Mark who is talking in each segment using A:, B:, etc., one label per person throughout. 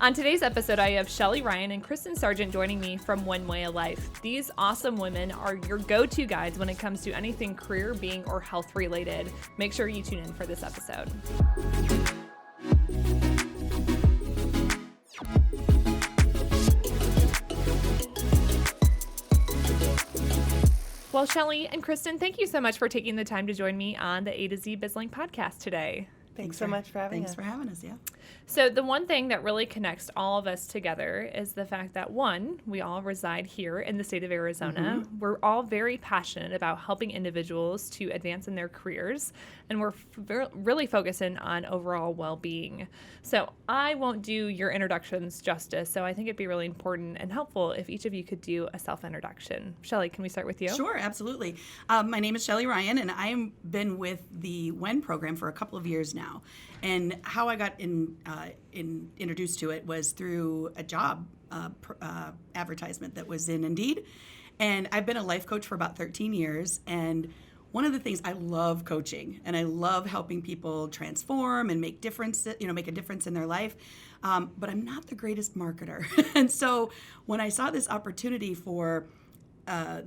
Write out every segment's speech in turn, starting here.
A: On today's episode, I have Shelly Ryan and Kristen Sargent joining me from One Way of Life. These awesome women are your go-to guides when it comes to anything career, being, or health related. Make sure you tune in for this episode. Well, Shelly and Kristen, thank you so much for taking the time to join me on the A to Z BizLink podcast today.
B: Thanks so much for having us.
C: Thanks for having us, yeah.
A: So the one thing that really connects all of us together is the fact that, one, we all reside here in the state of Arizona. Mm-hmm. We're all very passionate about helping individuals to advance in their careers, and we're really focusing on overall well-being. So I won't do your introductions justice, so I think it'd be really important and helpful if each of you could do a self-introduction. Shelly, can we start with you?
C: Sure, absolutely. My name is Shelly Ryan, and I've been with the Wynn program for a couple of years now. And how I got introduced to it was through a job advertisement that was in Indeed. And I've been a life coach for about 13 years. And one of the things, I love coaching, and I love helping people transform and make a difference in their life. But I'm not the greatest marketer. And so when I saw this opportunity for a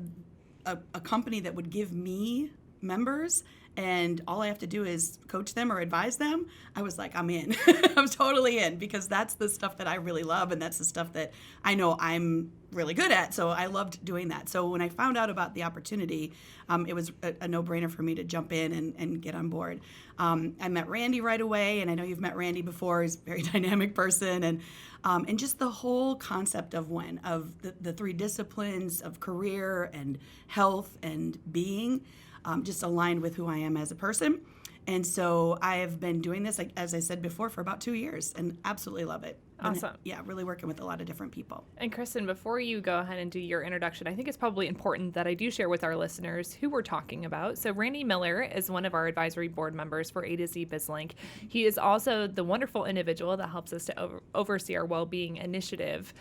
C: company that would give me members, and all I have to do is coach them or advise them, I was like, I'm in. I'm totally in, because that's the stuff that I really love, and that's the stuff that I know I'm really good at. So I loved doing that. So when I found out about the opportunity, it was a no-brainer for me to jump in and get on board. I met Randy right away, and I know you've met Randy before. He's a very dynamic person, and just the whole concept of Wynn, of the three disciplines of career and health and being, just aligned with who I am as a person. And so I have been doing this, like, as I said before, for about 2 years, and absolutely love it.
A: Awesome.
C: And, yeah, really working with a lot of different people.
A: And Kristen, before you go ahead and do your introduction, I think it's probably important that I do share with our listeners who we're talking about. So Randy Miller is one of our advisory board members for A to Z BizLink. He is also the wonderful individual that helps us to oversee our Wellbeing Initiative.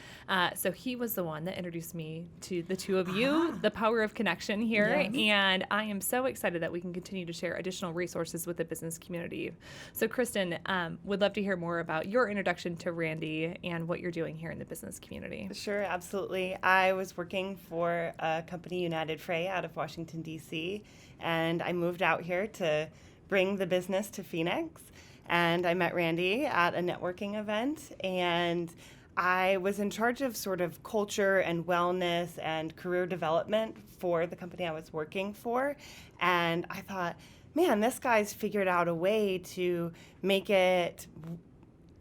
A: So he was the one that introduced me to the two of you, the power of connection here. Yes. And I am so excited that we can continue to share additional resources with the business community. So Kristen, would love to hear more about your introduction to Randy and what you're doing here in the business community.
B: Sure, absolutely. I was working for a company, United Freight, out of Washington, D.C., and I moved out here to bring the business to Phoenix. And I met Randy at a networking event, and I was in charge of sort of culture and wellness and career development for the company I was working for. And I thought, man, this guy's figured out a way to make it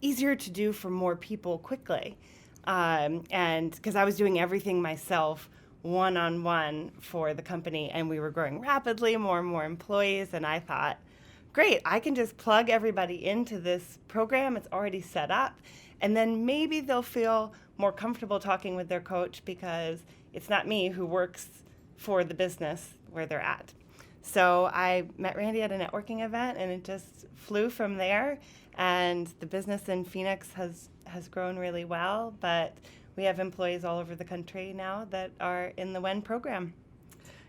B: easier to do for more people quickly. And because I was doing everything myself, one-on-one for the company, and we were growing rapidly, more and more employees, and I thought, great, I can just plug everybody into this program. It's already set up, and then maybe they'll feel more comfortable talking with their coach because it's not me who works for the business where they're at. So I met Randy at a networking event, and it just flew from there. And the business in Phoenix has grown really well, but we have employees all over the country now that are in the Wynn program.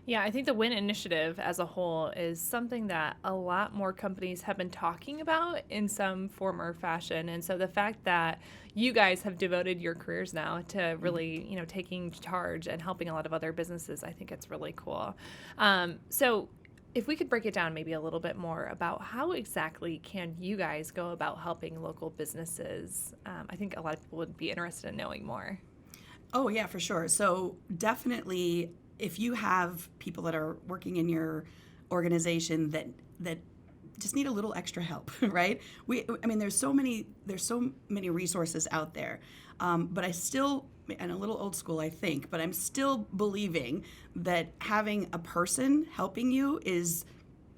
A: Yeah, I think the Wynn Initiative as a whole is something that a lot more companies have been talking about in some form or fashion. And so the fact that you guys have devoted your careers now to really, taking charge and helping a lot of other businesses, I think it's really cool. So if we could break it down maybe a little bit more about how exactly can you guys go about helping local businesses? I think a lot of people would be interested in knowing more.
C: Oh, yeah, for sure. So definitely, if you have people that are working in your organization that just need a little extra help, right? There's so many resources out there, but I still, and a little old school, I think, but I'm still believing that having a person helping you is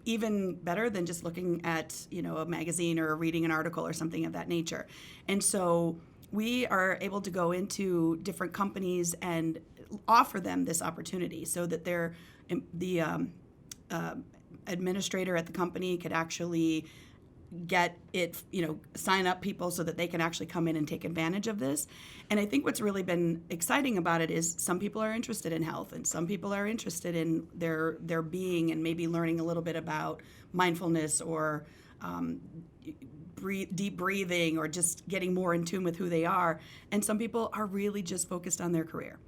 C: even better than just looking at, a magazine or reading an article or something of that nature. And so we are able to go into different companies and offer them this opportunity so that the administrator at the company could actually get it, sign up people so that they can actually come in and take advantage of this. And I think what's really been exciting about it is some people are interested in health and some people are interested in their being and maybe learning a little bit about mindfulness or deep breathing or just getting more in tune with who they are. And some people are really just focused on their career.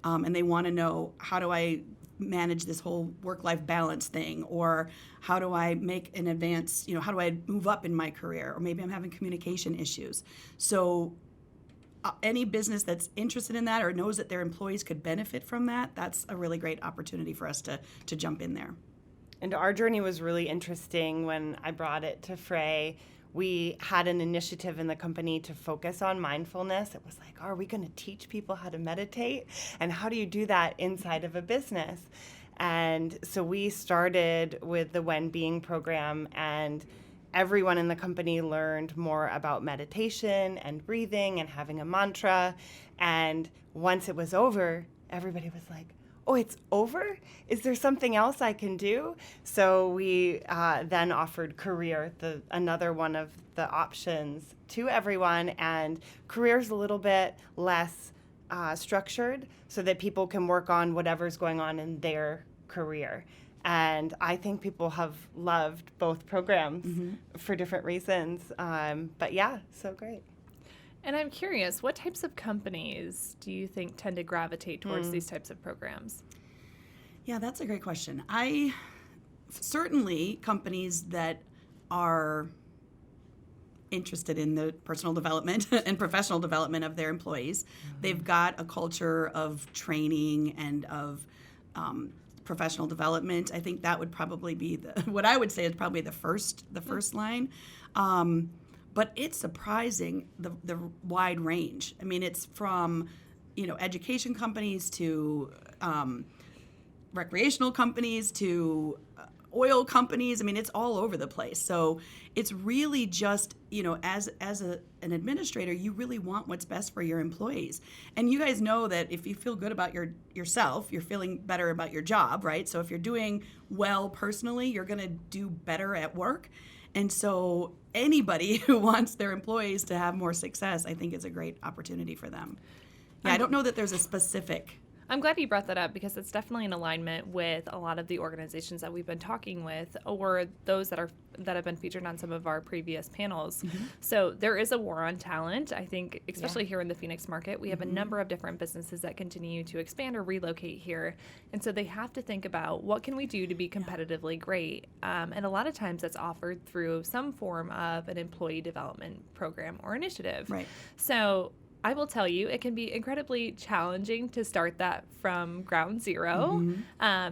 C: And they want to know, how do I manage this whole work-life balance thing? Or how do I make an advance, how do I move up in my career? Or maybe I'm having communication issues. So any business that's interested in that or knows that their employees could benefit from that, that's a really great opportunity for us to jump in there.
B: And our journey was really interesting when I brought it to Frey. We had an initiative in the company to focus on mindfulness. It was like, are we going to teach people how to meditate? And how do you do that inside of a business? And so we started with the Wellbeing program, and everyone in the company learned more about meditation and breathing and having a mantra. And once it was over, everybody was like, oh, it's over? Is there something else I can do? So we then offered career, another one of the options, to everyone. And career's a little bit less structured so that people can work on whatever's going on in their career. And I think people have loved both programs for different reasons. But yeah, so great.
A: And I'm curious, what types of companies do you think tend to gravitate towards these types of programs?
C: Yeah, that's a great question. Certainly companies that are interested in the personal development and professional development of their employees. They've got a culture of training and of professional development. I think that would probably be what I would say is probably the first line. But it's surprising the wide range. I mean, it's from education companies to recreational companies to oil companies. I mean, it's all over the place. So it's really just as an administrator, you really want what's best for your employees. And you guys know that if you feel good about yourself, you're feeling better about your job, right? So if you're doing well personally, you're going to do better at work. And so anybody who wants their employees to have more success, I think is a great opportunity for them. Yeah, I don't know that there's a specific.
A: I'm glad you brought that up because it's definitely in alignment with a lot of the organizations that we've been talking with, or those that have been featured on some of our previous panels. So there is a war on talent. I think, especially here in the Phoenix market, we have a number of different businesses that continue to expand or relocate here. And so they have to think about, what can we do to be competitively great? And a lot of times that's offered through some form of an employee development program or initiative.
C: Right.
A: So I will tell you, it can be incredibly challenging to start that from ground zero.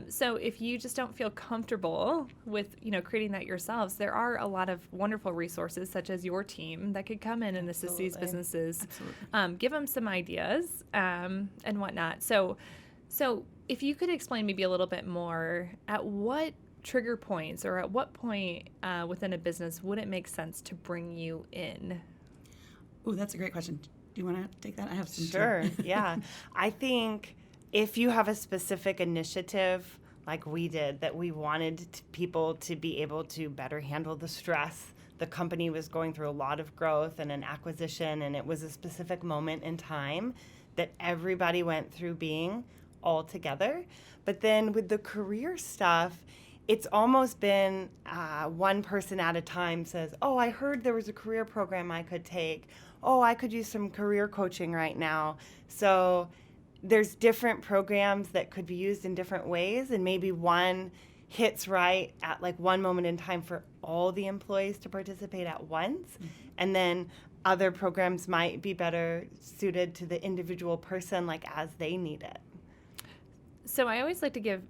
A: So if you just don't feel comfortable with, creating that yourselves, there are a lot of wonderful resources, such as your team, that could come in and assist these businesses, give them some ideas and whatnot. So if you could explain maybe a little bit more, at what trigger points or at what point within a business would it make sense to bring you in?
C: Oh, that's a great question. Do you want to take that? I have some.
B: Sure, yeah. I think if you have a specific initiative like we did, that we wanted people to be able to better handle the stress. The company was going through a lot of growth and an acquisition, and it was a specific moment in time that everybody went through being all together. But then with the career stuff, it's almost been one person at a time says, oh, I heard there was a career program I could take. Oh, I could use some career coaching right now. So there's different programs that could be used in different ways, and maybe one hits right at like one moment in time for all the employees to participate at once. And then other programs might be better suited to the individual person, like as they need it.
A: So I always like to give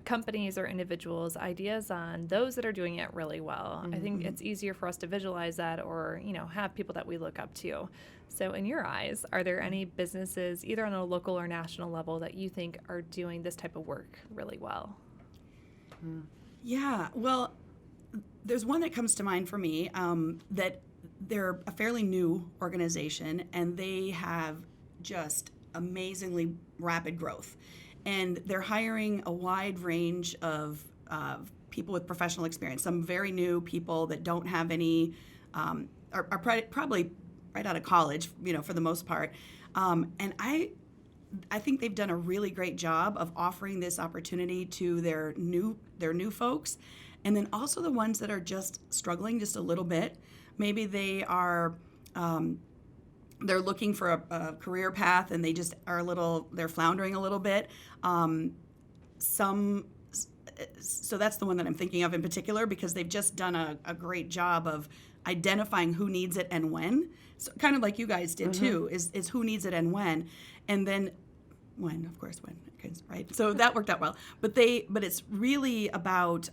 A: companies or individuals ideas on those that are doing it really well. I think it's easier for us to visualize that, or have people that we look up to. So in your eyes, are there any businesses, either on a local or national level, that you think are doing this type of work really well?
C: Yeah, well, there's one that comes to mind for me, that they're a fairly new organization, and they have just amazingly rapid growth. And they're hiring a wide range of people with professional experience, some very new people that don't have any, are probably right out of college, for the most part. And I think they've done a really great job of offering this opportunity to their new folks, and then also the ones that are just struggling just a little bit. Maybe they are they're looking for a career path and they just are they're floundering a little bit. So that's the one that I'm thinking of in particular, because they've just done a great job of identifying who needs it and when. So kind of like you guys did too, is who needs it and when. And then when, of course, when, right? So that worked out well. But it's really about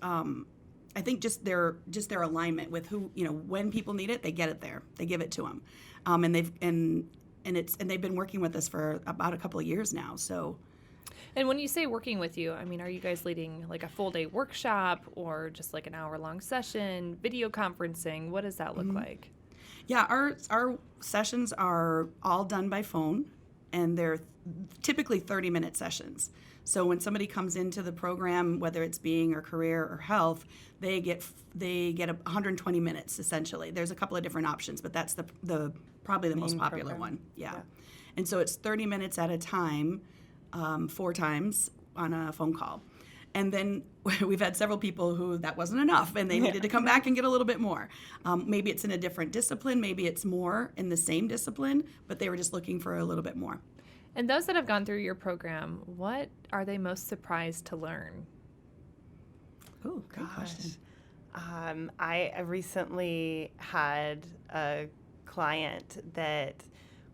C: I think just their alignment with who, when people need it, they get it there. They give it to them. And they've been working with us for about a couple of years now. So.
A: And when you say working with you, I mean, are you guys leading like a full day workshop or just like an hour-long session, video conferencing? What does that look like?
C: Yeah, our sessions are all done by phone, and they're typically 30-minute sessions. So when somebody comes into the program, whether it's being or career or health, they get 120 minutes essentially. There's a couple of different options, but that's the probably the most popular one. Yeah. And so it's 30 minutes at a time, 4 times on a phone call. And then we've had several people who that wasn't enough and they needed to come back and get a little bit more. Maybe it's in a different discipline, maybe it's more in the same discipline, but they were just looking for a little bit more.
A: And those that have gone through your program, what are they most surprised to learn?
C: Oh, good question.
B: I recently had a client that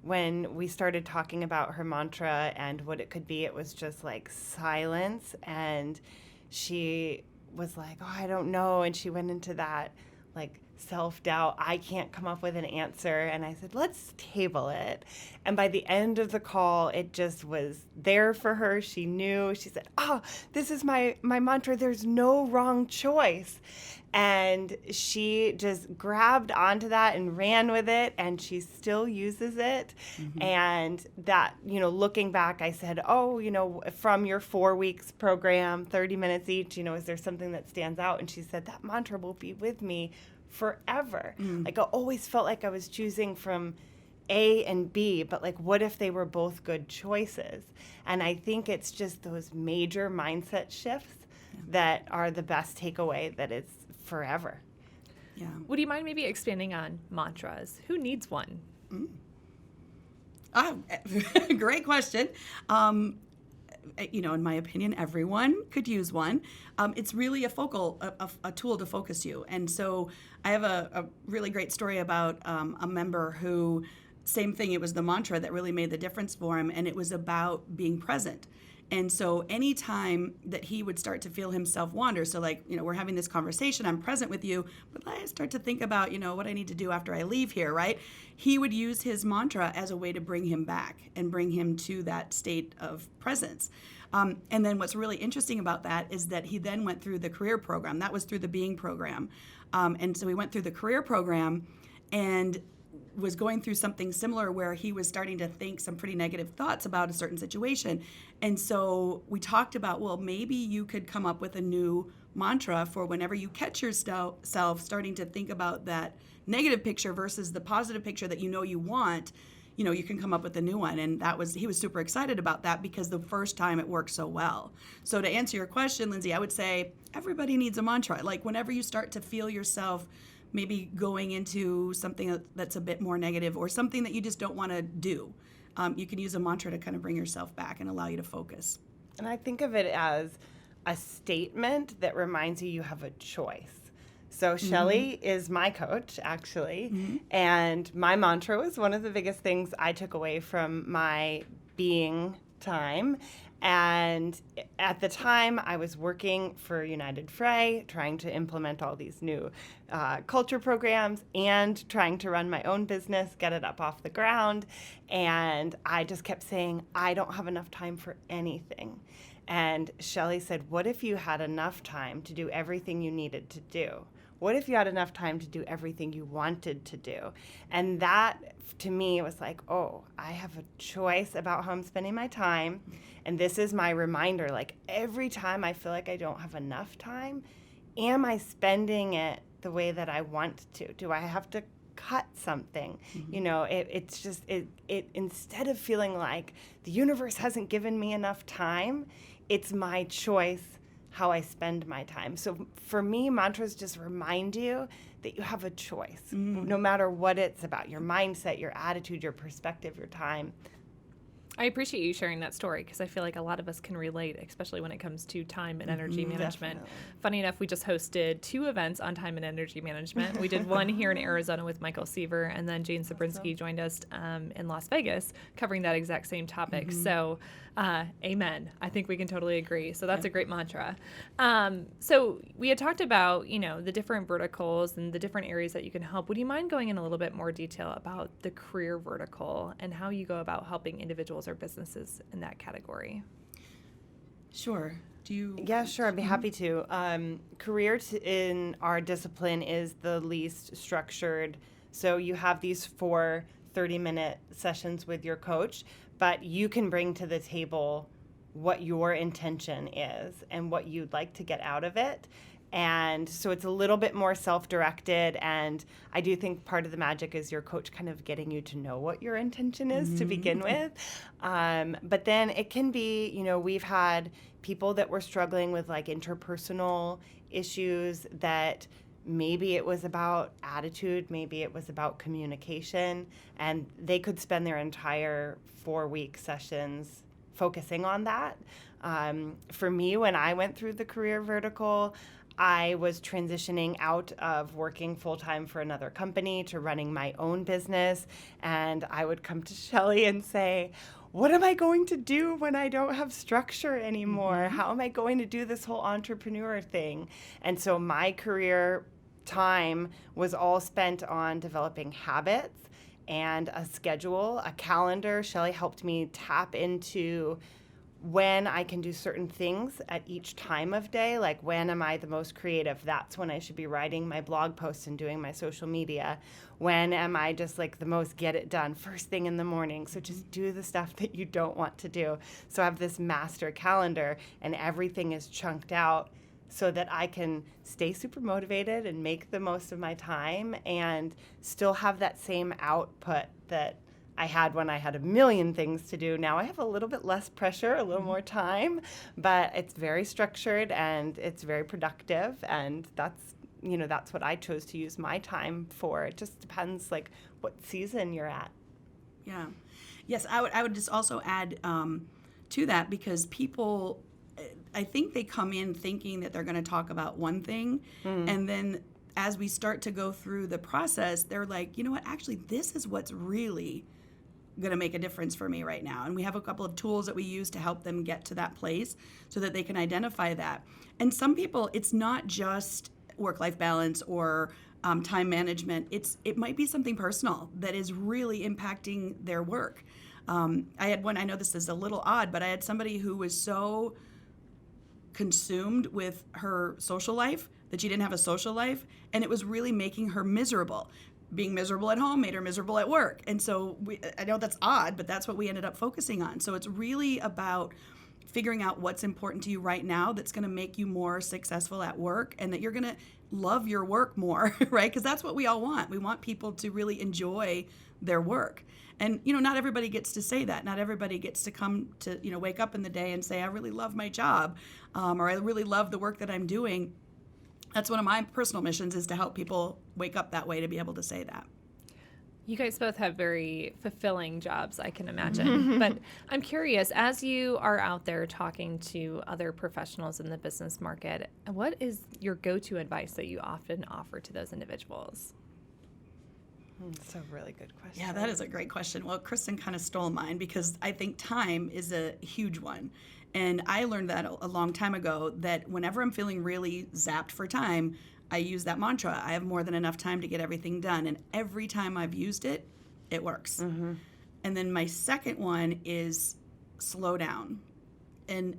B: when we started talking about her mantra and what it could be, it was just like silence. And she was like, oh, I don't know. And she went into that like self-doubt. I can't come up with an answer. And I said, let's table it. And by the end of the call, it just was there for her. She knew. She said, oh, this is my mantra. There's no wrong choice. And she just grabbed onto that and ran with it, and she still uses it. And that, looking back, I said, oh, from your 4 weeks program, 30 minutes each, is there something that stands out? And she said, that mantra will be with me forever. Like I always felt like I was choosing from A and B, but like what if they were both good choices? And I think it's just those major mindset shifts that are the best takeaway, that it's forever.
A: Yeah. Would you mind maybe expanding on mantras? Who needs one?
C: Great question. In my opinion, everyone could use one. It's really a tool to focus you. And so I have a really great story about a member who, same thing, it was the mantra that really made the difference for him, and it was about being present. And so anytime that he would start to feel himself wander, so like, we're having this conversation, I'm present with you, but I start to think about, what I need to do after I leave here, right? He would use his mantra as a way to bring him back and bring him to that state of presence. And then what's really interesting about that is that he then went through the career program. That was through the Being program. And so he went through the career program and was going through something similar where he was starting to think some pretty negative thoughts about a certain situation. And so we talked about, well, maybe you could come up with a new mantra for whenever you catch yourself starting to think about that negative picture versus the positive picture that you want, you can come up with a new one. And he was super excited about that because the first time it worked so well. So to answer your question, Lindsay, I would say everybody needs a mantra. Like whenever you start to feel yourself maybe going into something that's a bit more negative or something that you just don't want to do, you can use a mantra to kind of bring yourself back and allow you to focus.
B: And I think of it as a statement that reminds you have a choice. So Shelly is my coach, actually, and my mantra was one of the biggest things I took away from my Being time. And at the time, I was working for United Frey, trying to implement all these new culture programs and trying to run my own business, get it up off the ground. And I just kept saying, I don't have enough time for anything. And Shelly said, what if you had enough time to do everything you needed to do? What if you had enough time to do everything you wanted to do? And that, to me, was like, oh, I have a choice about how I'm spending my time. And this is my reminder, like every time I feel like I don't have enough time, am I spending it the way that I want to? Do I have to cut something? It's just, instead of feeling like the universe hasn't given me enough time, it's my choice how I spend my time. So for me, mantras just remind you that you have a choice, no matter what it's about, your mindset, your attitude, your perspective, your time.
A: I appreciate you sharing that story because I feel like a lot of us can relate, especially when it comes to time and energy management.
B: Definitely.
A: Funny enough, we just hosted 2 events on time and energy management. We did one here in Arizona with Michael Seaver, and then Jane Sabrinsky joined us in Las Vegas covering that exact same topic. So, amen. I think we can totally agree. So that's a great mantra. So we had talked about, the different verticals and the different areas that you can help. Would you mind going in a little bit more detail about the career vertical and how you go about helping individuals or businesses in that category?
C: Sure.
B: Yeah, sure. I'd be happy to. Career in our discipline is the least structured. So you have these 4 30-minute sessions with your coach, but you can bring to the table what your intention is and what you'd like to get out of it. And so it's a little bit more self-directed, and I do think part of the magic is your coach kind of getting you to know what your intention is to begin with. But then it can be, we've had people that were struggling with like interpersonal issues that maybe it was about attitude, maybe it was about communication, and they could spend their entire 4-week sessions focusing on that. For me, when I went through the career vertical, I was transitioning out of working full-time for another company to running my own business, and I would come to Shelly and say, what am I going to do when I don't have structure anymore? How am I going to do this whole entrepreneur thing? And so my career time was all spent on developing habits and a schedule, a calendar. Shelly helped me tap into when I can do certain things at each time of day, like when am I the most creative? That's when I should be writing my blog posts and doing my social media. When am I just like the most get it done first thing in the morning? So just do the stuff that you don't want to do. So I have this master calendar and everything is chunked out so that I can stay super motivated and make the most of my time and still have that same output that I had when I had a million things to do. Now I have a little bit less pressure, a little more time, but it's very structured and it's very productive, and that's what I chose to use my time for. It just depends like what season you're at.
C: Yeah. Yes, I would just also add to that, because people, I think they come in thinking that they're going to talk about one thing, and then as we start to go through the process, they're like, you know what, actually this is what's really going to make a difference for me right now. And we have a couple of tools that we use to help them get to that place so that they can identify that. And some people, it's not just work-life balance or time management. It might be something personal that is really impacting their work. I had one, I know this is a little odd, but I had somebody who was so consumed with her social life that she didn't have a social life, and it was really making her miserable. Being miserable at home made her miserable at work. And so I know that's odd, but that's what we ended up focusing on. So it's really about figuring out what's important to you right now that's going to make you more successful at work, and that you're going to love your work more, right? Because that's what we all want. We want people to really enjoy their work. And, not everybody gets to say that. Not everybody gets to come to, wake up in the day and say, I really love my job, or I really love the work that I'm doing. That's one of my personal missions, is to help people wake up that way, to be able to say that.
A: You guys both have very fulfilling jobs, I can imagine. But I'm curious, as you are out there talking to other professionals in the business market, what is your go-to advice that you often offer to those individuals?
B: That's a really good question.
C: Yeah, that is a great question. Well, Kristen kind of stole mine, because I think time is a huge one. And I learned that a long time ago, that whenever I'm feeling really zapped for time, I use that mantra. I have more than enough time to get everything done. And every time I've used it, it works. And then my second one is slow down. And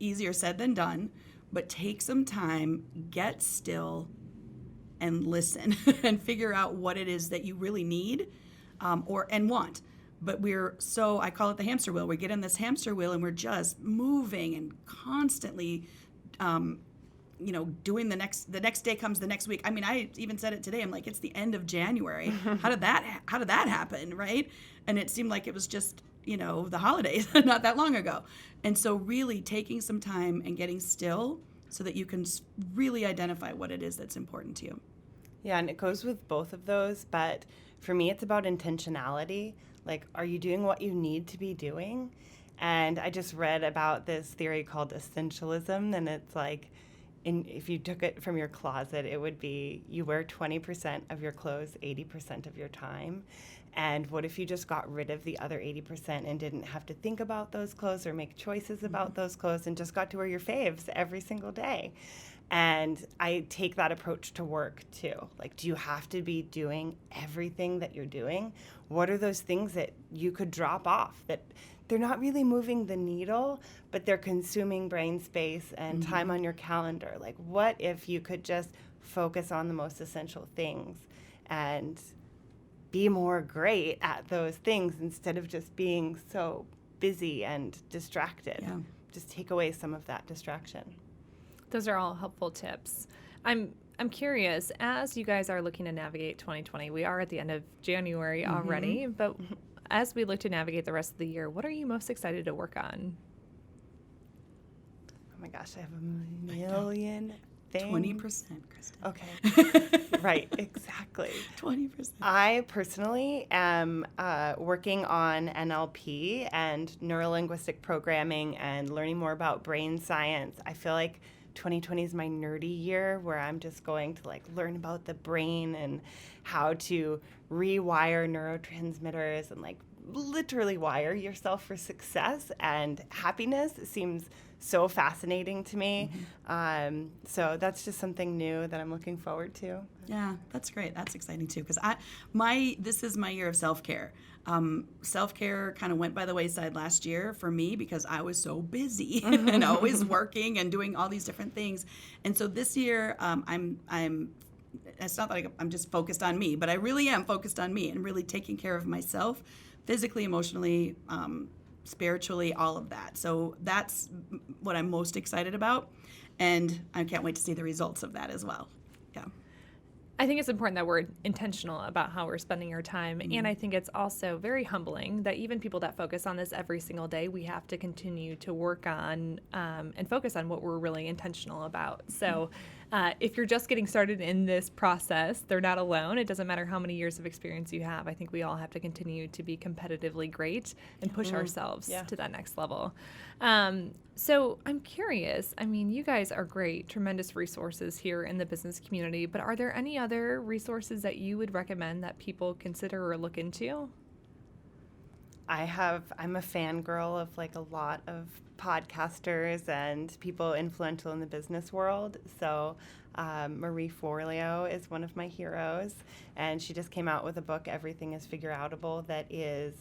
C: easier said than done, but take some time, get still, and listen and figure out what it is that you really need and want. But I call it the hamster wheel. We get in this hamster wheel and we're just moving and constantly, doing the next day comes the next week. I mean, I even said it today. I'm like, it's the end of January. How did that happen, right? And it seemed like it was just, the holidays not that long ago. And so really taking some time and getting still so that you can really identify what it is that's important to you.
B: Yeah, and it goes with both of those, but for me, it's about intentionality. Like, are you doing what you need to be doing? And I just read about this theory called essentialism, and it's like, if you took it from your closet, it would be you wear 20% of your clothes 80% of your time. And what if you just got rid of the other 80% and didn't have to think about those clothes or make choices about those clothes and just got to wear your faves every single day? And I take that approach to work too. Like, do you have to be doing everything that you're doing? What are those things that you could drop off that they're not really moving the needle, but they're consuming brain space and time on your calendar? Like, what if you could just focus on the most essential things and be more great at those things instead of just being so busy and distracted?
C: Yeah.
B: Just take away some of that distraction.
A: Those are all helpful tips. I'm curious, as you guys are looking to navigate 2020, we are at the end of January already, but as we look to navigate the rest of the year, what are you most excited to work on?
B: Oh my gosh, I have a million things.
C: 20%, Kristen.
B: Okay. Right, exactly.
C: 20%.
B: I personally am working on NLP and neurolinguistic programming and learning more about brain science. I feel like 2020 is my nerdy year where I'm just going to like learn about the brain and how to rewire neurotransmitters and like literally wire yourself for success and happiness. It seems so fascinating to me. So that's just something new that I'm looking forward to.
C: Yeah, that's great. That's exciting too, because this is my year of self-care. Self-care kind of went by the wayside last year for me because I was so busy and always working and doing all these different things. And so this year, it's not like I'm just focused on me, but I really am focused on me and really taking care of myself, physically, emotionally, spiritually, all of that. So that's what I'm most excited about, and I can't wait to see the results of that as well. Yeah.
A: I think it's important that we're intentional about how we're spending our time. And I think it's also very humbling that even people that focus on this every single day, we have to continue to work on and focus on what we're really intentional about. So if you're just getting started in this process, they're not alone. It doesn't matter how many years of experience you have. I think we all have to continue to be competitively great and push ourselves to that next level. So I'm curious, I mean, you guys are great, tremendous resources here in the business community, but are there any other resources that you would recommend that people consider or look into?
B: I'm a fangirl of like a lot of podcasters and people influential in the business world. So Marie Forleo is one of my heroes, and she just came out with a book, Everything is Figureoutable, that is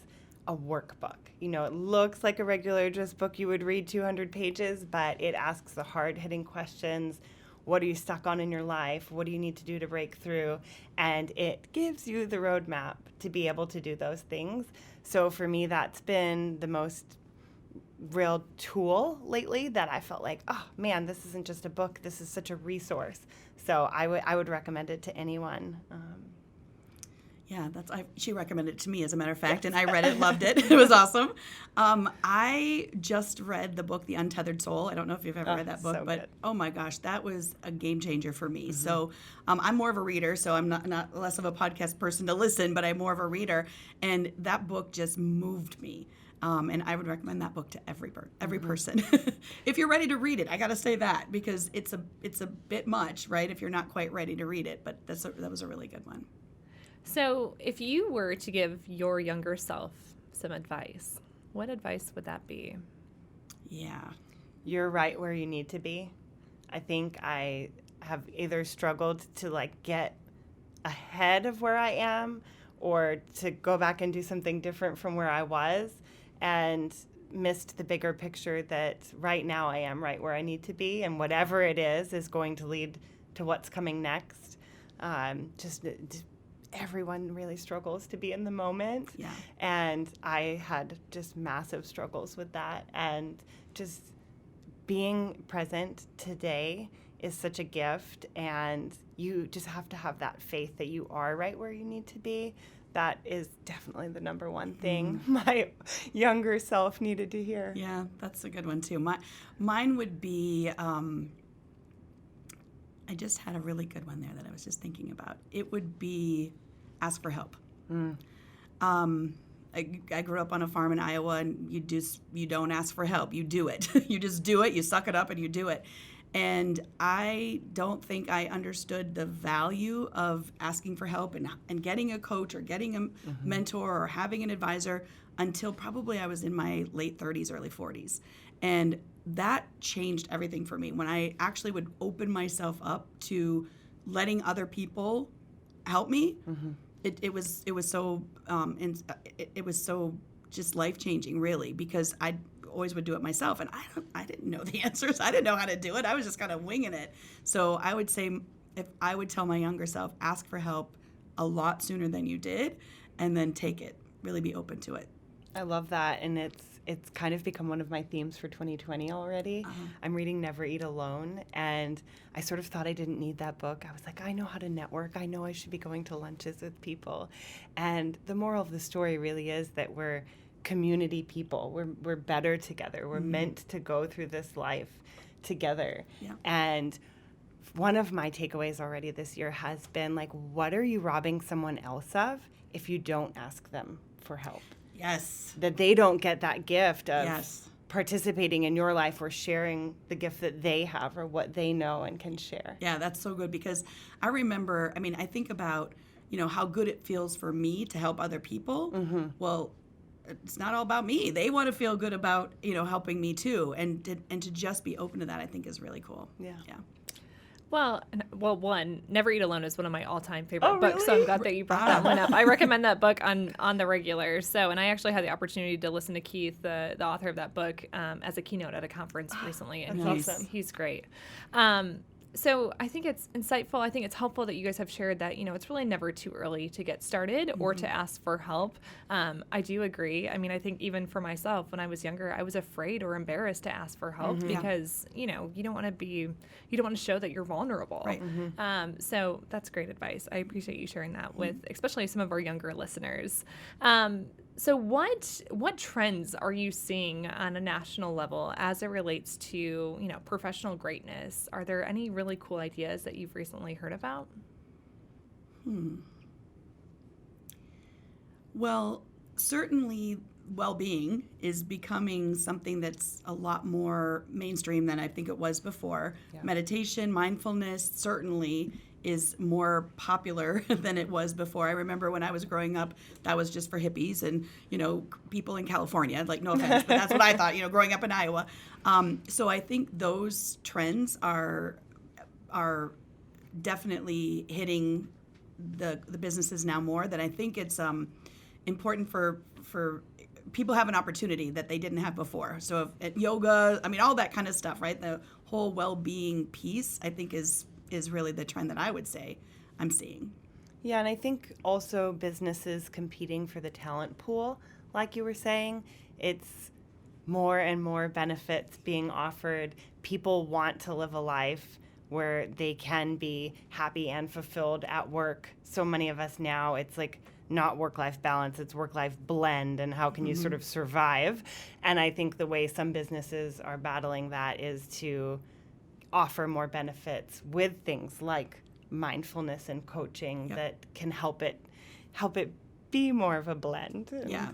B: a workbook. You know, it looks like a regular just book you would read 200 pages, but it asks the hard-hitting questions. What are you stuck on in your life? What do you need to do to break through? And it gives you the roadmap to be able to do those things. So for me, that's been the most real tool lately that I felt like, oh man, this isn't just a book. This is such a resource. So I would recommend it to anyone.
C: Yeah, she recommended it to me, as a matter of fact, and I read it, loved it. It was awesome. I just read the book, The Untethered Soul. I don't know if you've ever read that book, but oh my gosh, that was a game changer for me. So I'm more of a reader, so I'm not less of a podcast person to listen, but I'm more of a reader, and that book just moved me. And I would recommend that book to every person. If you're ready to read it, I got to say that, because it's a bit much, right? If you're not quite ready to read it, but that was a really good one.
A: So if you were to give your younger self some advice, what advice would that be?
C: Yeah.
B: You're right where you need to be. I think I have either struggled to like get ahead of where I am or to go back and do something different from where I was, and missed the bigger picture that right now I am right where I need to be, and whatever it is going to lead to what's coming next. Everyone really struggles to be in the moment.
C: Yeah.
B: And I had just massive struggles with that. And just being present today is such a gift. And you just have to have that faith that you are right where you need to be. That is definitely the number one thing my younger self needed to hear.
C: Yeah, that's a good one too. Mine would be I just had a really good one there that I was just thinking about. It would be ask for help. I grew up on a farm in Iowa, and you don't ask for help. You do it. You just do it. You suck it up and you do it. And I don't think I understood the value of asking for help and getting a coach or getting a mentor or having an advisor until probably I was in my late 30s, early 40s. And that changed everything for me when I actually would open myself up to letting other people help me. It was so just life-changing, really, because I always would do it myself, and I didn't know the answers. I didn't know how to do it. I was just kind of winging it. So I would say, if I would tell my younger self, ask for help a lot sooner than you did, and then take it. Really be open to it.
B: I love that, and it's kind of become one of my themes for 2020 already. I'm reading Never Eat Alone, and I sort of thought I didn't need that book. I was like, I know how to network. I know I should be going to lunches with people. And the moral of the story really is that we're community people. We're better together. We're meant to go through this life together. Yeah. And one of my takeaways already this year has been, like, what are you robbing someone else of if you don't ask them for help?
C: Yes.
B: That they don't get that gift of participating in your life or sharing the gift that they have or what they know and can share.
C: Yeah, that's so good, because I remember, I think about, how good it feels for me to help other people. Well, it's not all about me. They want to feel good about, helping me too. And to just be open to that, I think, is really cool.
B: Yeah.
A: Well, one, Never Eat Alone is one of my all-time favorite books,
B: really?
A: so I'm glad that you brought that one up. I recommend that book on the regular. And I actually had the opportunity to listen to Keith, the author of that book, as a keynote at a conference recently, and he's great. So I think it's insightful. I think it's helpful that you guys have shared that, it's really never too early to get started or to ask for help. I do agree. I think even for myself, when I was younger, I was afraid or embarrassed to ask for help because, you don't want to show that you're vulnerable.
C: Right.
A: So that's great advice. I appreciate you sharing that with especially some of our younger listeners. So what trends are you seeing on a national level as it relates to, professional greatness? Are there any really cool ideas that you've recently heard about?
C: Well, certainly well-being is becoming something that's a lot more mainstream than I think it was before. Yeah. Meditation, mindfulness certainly is more popular than it was before. I remember when I was growing up, that was just for hippies and, people in California. Like, no offense, but that's what I thought, growing up in Iowa. So I think those trends are definitely hitting the businesses now more. That I think it's important for people have an opportunity that they didn't have before. So at yoga, all that kind of stuff, right? The whole well-being piece, I think, is really the trend that I would say I'm seeing.
B: Yeah, and I think also businesses competing for the talent pool, like you were saying, it's more and more benefits being offered. People want to live a life where they can be happy and fulfilled at work. So many of us now, it's like not work-life balance, it's work-life blend, and how can you sort of survive? And I think the way some businesses are battling that is to offer more benefits with things like mindfulness and coaching that can help it be more of a blend. Yeah,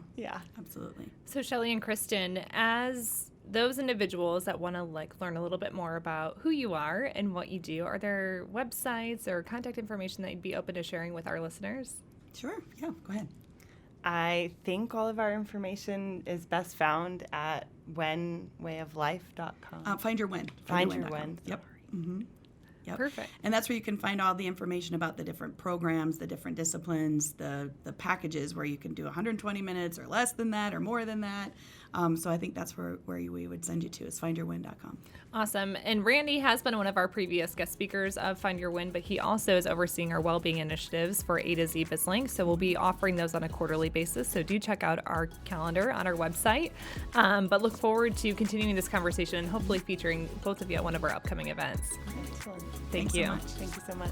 C: absolutely.
A: So Shelly and Kristen, as those individuals that want to learn a little bit more about who you are and what you do, are there websites or contact information that you'd be open to sharing with our listeners?
C: Sure. Yeah, go ahead.
B: I think all of our information is best found at WynnWayOfLife.com.
C: Find your Wynn.
B: Find your Wynn.
C: Yep. Mm-hmm. Yep.
A: Perfect.
C: And that's where you can find all the information about the different programs, the different disciplines, the packages where you can do 120 minutes or less than that or more than that. So I think that's where we would send you to, is findyourwin.com.
A: Awesome. And Randy has been one of our previous guest speakers of Find Your Win, but he also is overseeing our Wellbeing initiatives for A to Z BizLink. So we'll be offering those on a quarterly basis. So do check out our calendar on our website. But look forward to continuing this conversation and hopefully featuring both of you at one of our upcoming events.
B: Excellent.
A: Thank you.
B: Thank you so much.